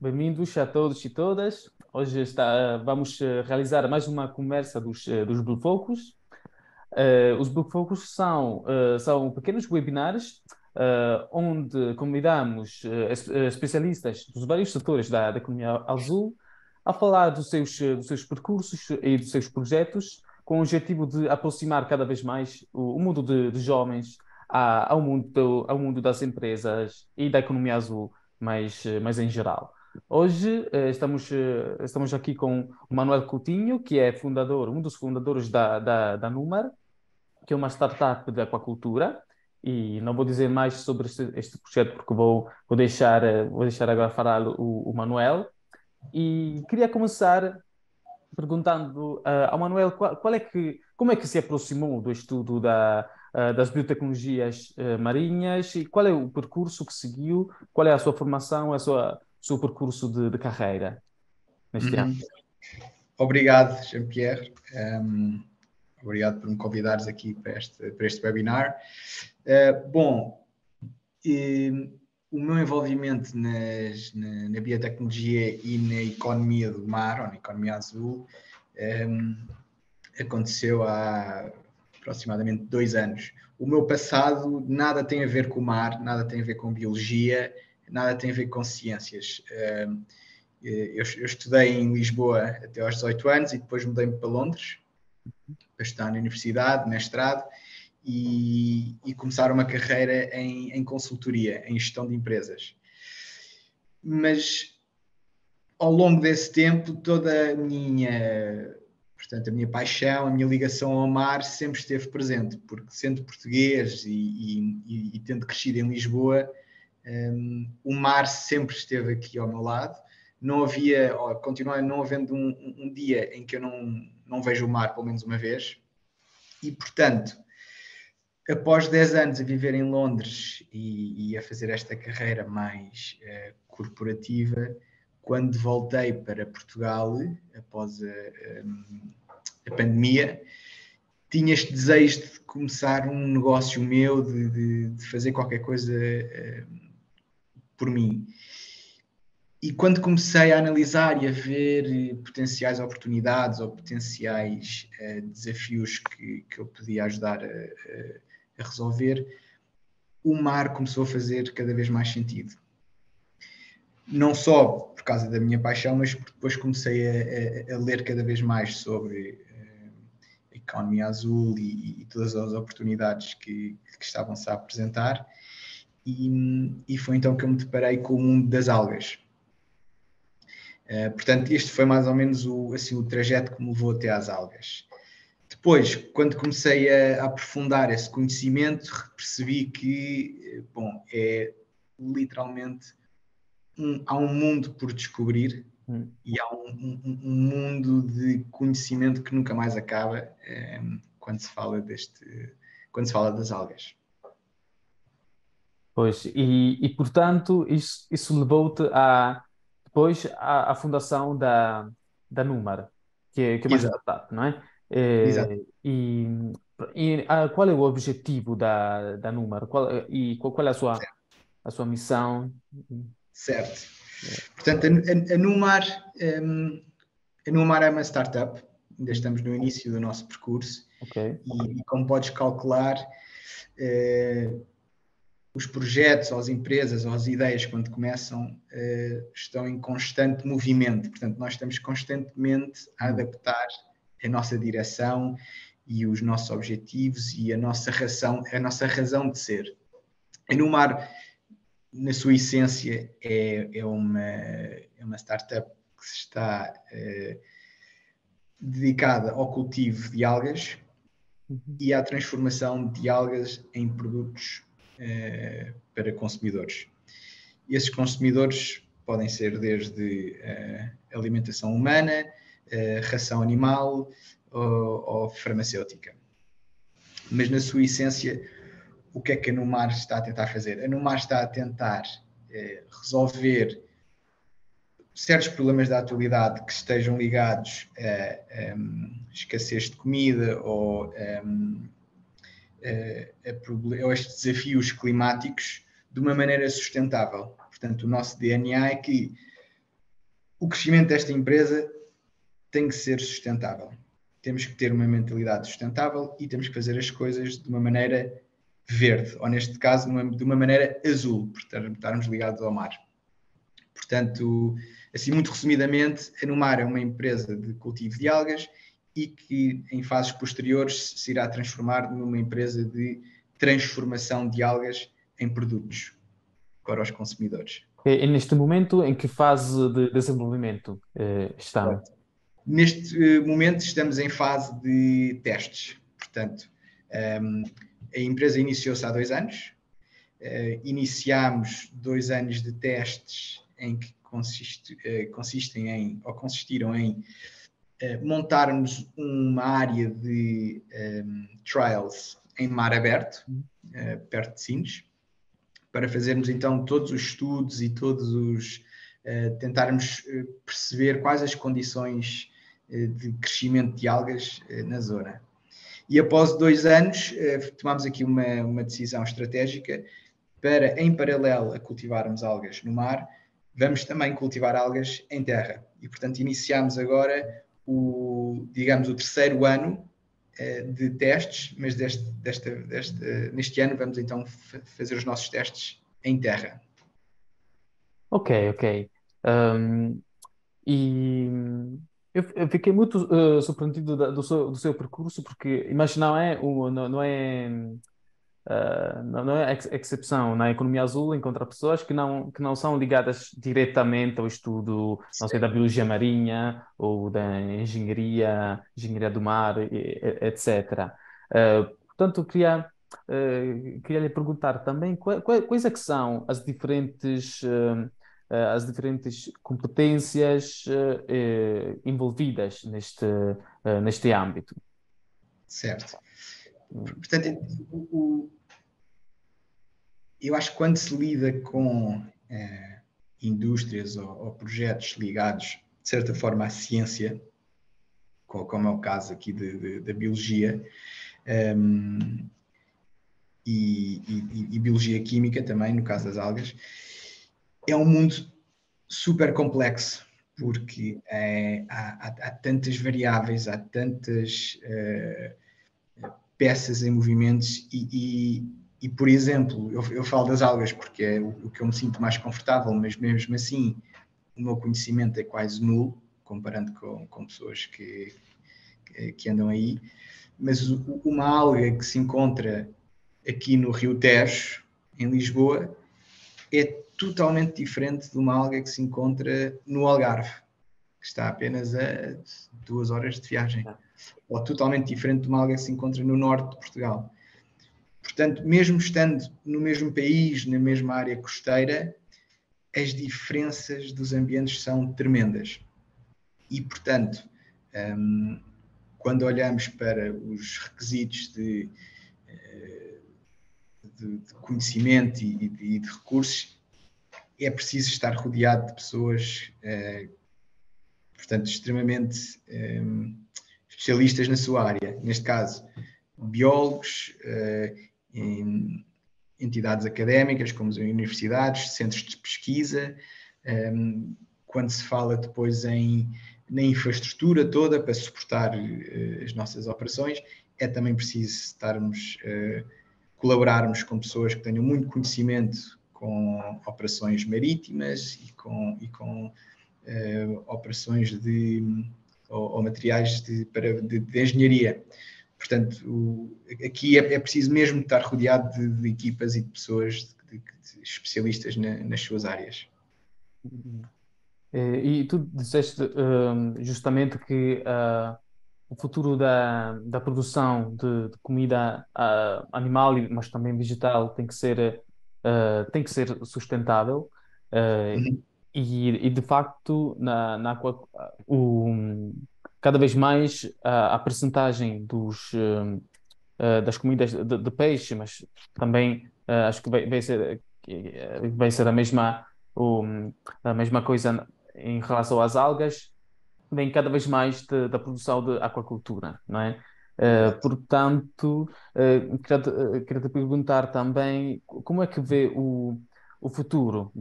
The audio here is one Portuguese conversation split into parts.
Bem-vindos a todos e todas. Hoje vamos realizar mais uma conversa dos Blue Focus. Os Blue Focus são pequenos webinars onde convidamos especialistas dos vários setores da economia azul a falar dos seus percursos e dos seus projetos, com o objetivo de aproximar cada vez mais o mundo de jovens ao mundo das empresas e da economia azul, mais em geral. Hoje estamos aqui com o Manuel Coutinho, que é um dos fundadores da Numar, que é uma startup de aquacultura. E não vou dizer mais sobre este projeto porque vou deixar agora falar o Manuel. E queria começar perguntando ao Manuel como é que se aproximou do estudo das biotecnologias marinhas e qual é o percurso que seguiu, qual é a sua formação, o seu percurso de carreira neste ano. Uhum. Obrigado, Jean-Pierre. Obrigado por me convidares aqui para este webinar. O meu envolvimento na biotecnologia e na economia do mar, ou na economia azul, aconteceu há aproximadamente 2 anos. O meu passado nada tem a ver com o mar, nada tem a ver com biologia, nada tem a ver com ciências. Eu estudei em Lisboa até aos 18 anos e depois mudei-me para Londres para estudar na universidade, mestrado, e começar uma carreira em consultoria, em gestão de empresas. Mas ao longo desse tempo, toda a minha paixão, a minha ligação ao mar sempre esteve presente, porque sendo português e tendo crescido em Lisboa, o mar sempre esteve aqui ao meu lado. Não havia, continua não havendo um dia em que eu não vejo o mar pelo menos uma vez. E, portanto, após 10 anos a viver em Londres e a fazer esta carreira mais corporativa, quando voltei para Portugal, após a pandemia, tinha este desejo de começar um negócio meu, de fazer qualquer coisa por mim. E quando comecei a analisar e a ver potenciais oportunidades ou potenciais desafios que eu podia ajudar a resolver, o mar começou a fazer cada vez mais sentido. Não só por causa da minha paixão, mas porque depois comecei a ler cada vez mais sobre a economia azul e todas as oportunidades que estavam-se a apresentar. E foi então que eu me deparei com o mundo das algas. Portanto, este foi mais ou menos o trajeto que me levou até às algas. Depois, quando comecei a aprofundar esse conhecimento, percebi que, é literalmente há um mundo por descobrir e há um mundo de conhecimento que nunca mais acaba quando se fala das algas. Pois, portanto, isso levou-te depois à fundação da Numar, que é uma Exato, startup, não é? exato. Qual é o objetivo da Numar? Qual é a sua missão? Certo. Portanto, a Numar é uma startup, ainda estamos no início do nosso percurso Ok. e como podes calcular, os projetos, ou as empresas, ou as ideias, quando começam, estão em constante movimento. Portanto, nós estamos constantemente a adaptar a nossa direção e os nossos objetivos e a nossa razão de ser. A Numar, na sua essência, é uma startup que está dedicada ao cultivo de algas e à transformação de algas em produtos para consumidores. E esses consumidores podem ser desde alimentação humana, ração animal ou farmacêutica. Mas na sua essência, o que é que a Numar está a tentar fazer? A Numar está a tentar resolver certos problemas da atualidade que estejam ligados a escassez de comida ou a estes desafios climáticos de uma maneira sustentável. Portanto, o nosso DNA é que o crescimento desta empresa tem que ser sustentável. Temos que ter uma mentalidade sustentável e temos que fazer as coisas de uma maneira verde, ou neste caso, de uma maneira azul, por estarmos ligados ao mar. Portanto, assim, muito resumidamente, a Numar é uma empresa de cultivo de algas e que, em fases posteriores, se irá transformar numa empresa de transformação de algas em produtos para os consumidores. E neste momento, em que fase de desenvolvimento estão? Neste momento estamos em fase de testes. Portanto, a empresa iniciou-se há 2 anos. Iniciámos 2 anos de testes em que consistiram em montarmos uma área de trials em mar aberto, perto de Sines, para fazermos então todos os estudos e tentarmos perceber quais as condições de crescimento de algas na zona. E após 2 anos, tomámos aqui uma decisão estratégica para, em paralelo a cultivarmos algas no mar, vamos também cultivar algas em terra. E, portanto, iniciámos agora o 3º ano de testes, mas neste ano vamos então fazer os nossos testes em terra. Ok, ok. Um, e eu fiquei muito surpreendido do seu percurso, porque imagina, não é exceção. Na economia azul encontra pessoas que não são ligadas diretamente ao estudo, não sei, da biologia marinha ou da engenharia do mar, etc. Portanto, queria lhe perguntar também quais é que são as diferentes competências envolvidas neste âmbito. Certo. Portanto, eu acho que quando se lida com indústrias ou projetos ligados, de certa forma, à ciência, como é o caso aqui da biologia, e biologia química também, no caso das algas, é um mundo super complexo, porque há tantas variáveis, há tantas peças em movimentos e por exemplo, eu falo das algas porque é o que eu me sinto mais confortável, mas mesmo assim o meu conhecimento é quase nulo, comparando com pessoas que andam aí, mas uma alga que se encontra aqui no Rio Tejo, em Lisboa, é totalmente diferente de uma alga que se encontra no Algarve, que está apenas a 2 horas de viagem. Ou totalmente diferente de uma alga que se encontra no norte de Portugal. Portanto, mesmo estando no mesmo país, na mesma área costeira, as diferenças dos ambientes são tremendas. E, portanto, quando olhamos para os requisitos de conhecimento e de recursos, é preciso estar rodeado de pessoas, portanto, extremamente especialistas na sua área. Neste caso, biólogos, entidades académicas, como as universidades, centros de pesquisa. Quando se fala depois na infraestrutura toda para suportar as nossas operações, é também preciso colaborarmos com pessoas que tenham muito conhecimento com operações marítimas e com operações ou materiais de engenharia. Portanto, aqui é preciso mesmo estar rodeado de equipas e de pessoas de especialistas nas suas áreas. E tu disseste justamente que o futuro da produção de comida animal, mas também vegetal, tem que ser sustentável. eh, Uhum. e de facto, cada vez mais a percentagem das comidas de peixe, mas também acho que vai ser o- a mesma coisa em relação às algas, vem cada vez mais da produção de aquacultura, não é? Exato. Portanto, queria te perguntar também como é que vê o futuro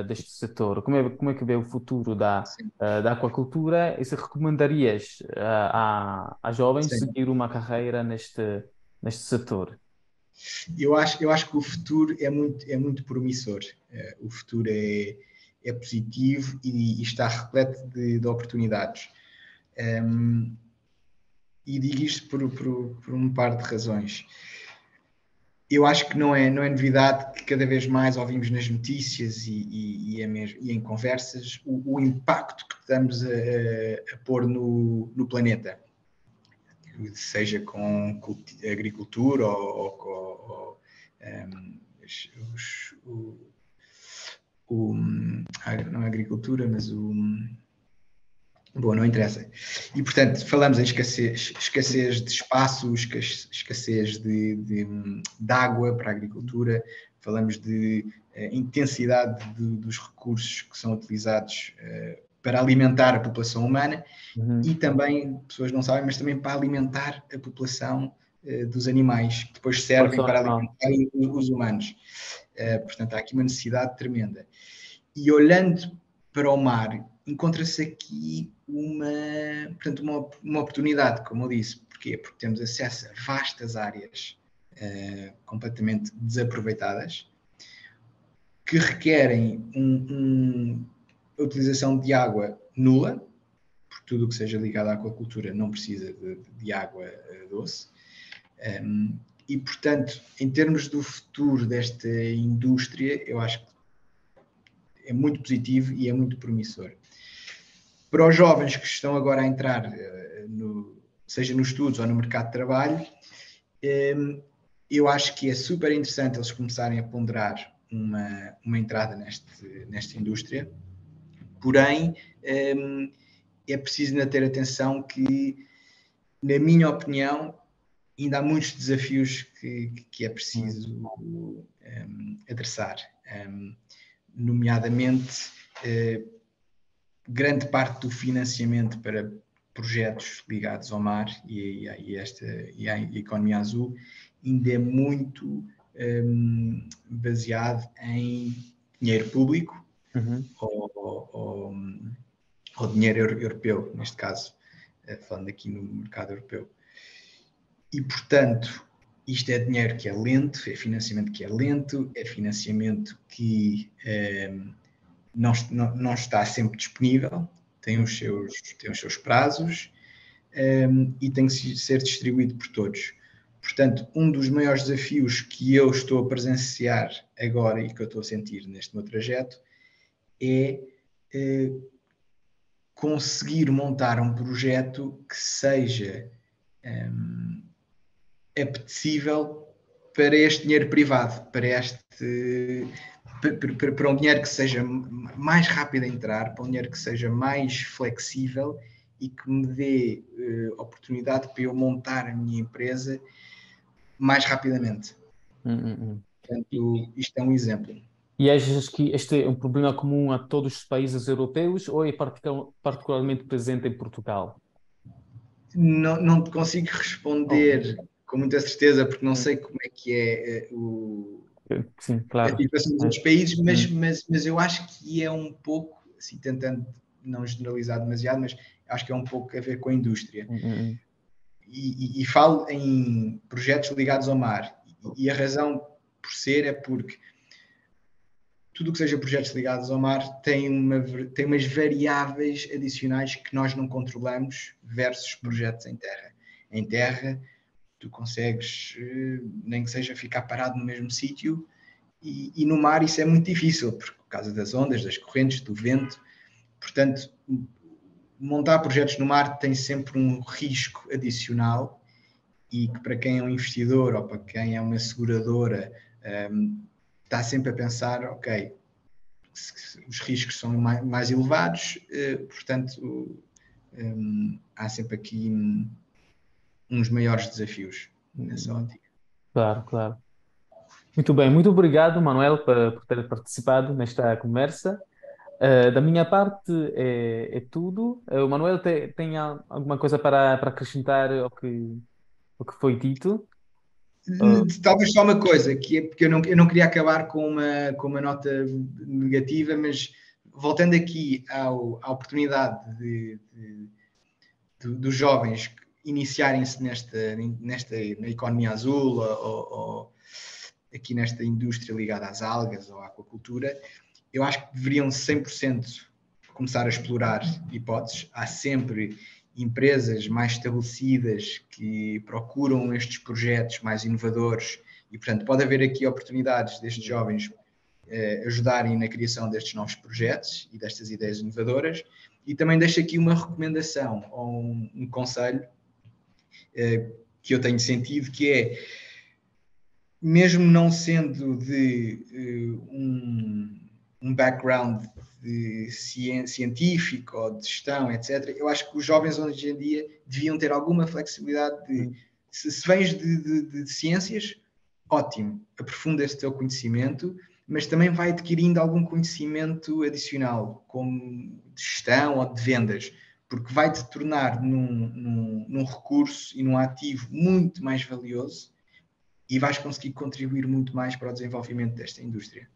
deste setor? Como é que vê o futuro Sim, da aquacultura e se recomendarias a jovens sim. seguir uma carreira neste setor? Eu acho que o futuro é muito promissor. O futuro é positivo e está repleto de oportunidades. Um, e digo isto por um par de razões. Eu acho que não é novidade que cada vez mais ouvimos nas notícias e em conversas o impacto que estamos a pôr no planeta, seja com agricultura ou os, o, não a agricultura, mas o. Bom, não interessa. E, portanto, falamos em escassez de espaço, escassez de água para a agricultura, falamos de intensidade dos recursos que são utilizados para alimentar a população humana Uhum. e também, pessoas não sabem, mas também para alimentar a população dos animais, que depois servem Produção para animal. alimentar os humanos. Portanto, há aqui uma necessidade tremenda. E olhando para o mar, encontra-se aqui portanto, uma oportunidade, como eu disse. Porquê? Porque temos acesso a vastas áreas completamente desaproveitadas, que requerem a utilização de água nula, porque tudo o que seja ligado à aquacultura não precisa de água doce. E, portanto, em termos do futuro desta indústria, eu acho que é muito positivo e é muito promissor. Para os jovens que estão agora a entrar, seja nos estudos ou no mercado de trabalho, eu acho que é super interessante eles começarem a ponderar uma entrada nesta indústria, porém é preciso ainda ter atenção que, na minha opinião, ainda há muitos desafios que é preciso adressar, nomeadamente grande parte do financiamento para projetos ligados ao mar e à economia azul ainda é muito baseado em dinheiro público Uhum. ou dinheiro europeu, neste caso, falando aqui no mercado europeu. E, portanto, isto é dinheiro que é lento, é financiamento que é lento, é financiamento que não está sempre disponível, tem os seus prazos e tem que ser distribuído por todos. Portanto, um dos maiores desafios que eu estou a presenciar agora e que eu estou a sentir neste meu trajeto é conseguir montar um projeto que seja apetecível para este dinheiro privado, para um dinheiro que seja mais rápido a entrar, para um dinheiro que seja mais flexível e que me dê oportunidade para eu montar a minha empresa mais rapidamente. Uhum. Portanto, isto é um exemplo. E achas que este é um problema comum a todos os países europeus ou é particularmente presente em Portugal? Não te consigo Oh, responder com muita certeza, porque não hum, sei como é que é sim, a claro. situação dos É. outros países, mas, Hum, mas, mas eu acho que é um pouco, assim, tentando não generalizar demasiado, mas acho que é um pouco a ver com a indústria. hum, hum, E falo em projetos ligados ao mar. E a razão por ser é porque tudo o que seja projetos ligados ao mar tem umas variáveis adicionais que nós não controlamos versus hum, projetos em terra. Em terra, tu consegues, nem que seja ficar parado no mesmo sítio, e no mar isso é muito difícil, por causa das ondas, das correntes, do vento. Portanto, montar projetos no mar tem sempre um risco adicional e que para quem é um investidor ou para quem é uma seguradora está sempre a pensar, ok, os riscos são mais elevados, portanto há sempre aqui uns maiores desafios nessa hum. ótica. Claro, claro. Muito bem, muito obrigado, Manuel, por ter participado nesta conversa. Da minha parte é tudo. O Manuel tem alguma coisa para acrescentar ao que foi dito? Talvez só uma coisa, que é porque eu não queria acabar com uma nota negativa, mas voltando aqui à oportunidade dos jovens iniciarem-se na economia azul ou aqui nesta indústria ligada às algas ou à aquacultura, eu acho que deveriam 100% começar a explorar hipóteses. Há sempre empresas mais estabelecidas que procuram estes projetos mais inovadores e, portanto, pode haver aqui oportunidades destes jovens ajudarem na criação destes novos projetos e destas ideias inovadoras. E também deixo aqui uma recomendação ou um conselho que eu tenho sentido, que é, mesmo não sendo de um background científico ou de gestão, etc., eu acho que os jovens hoje em dia deviam ter alguma flexibilidade de, se vens de ciências, ótimo, aprofunda esse teu conhecimento, mas também vai adquirindo algum conhecimento adicional, como de gestão ou de vendas, porque vai-te tornar num recurso e num ativo muito mais valioso e vais conseguir contribuir muito mais para o desenvolvimento desta indústria.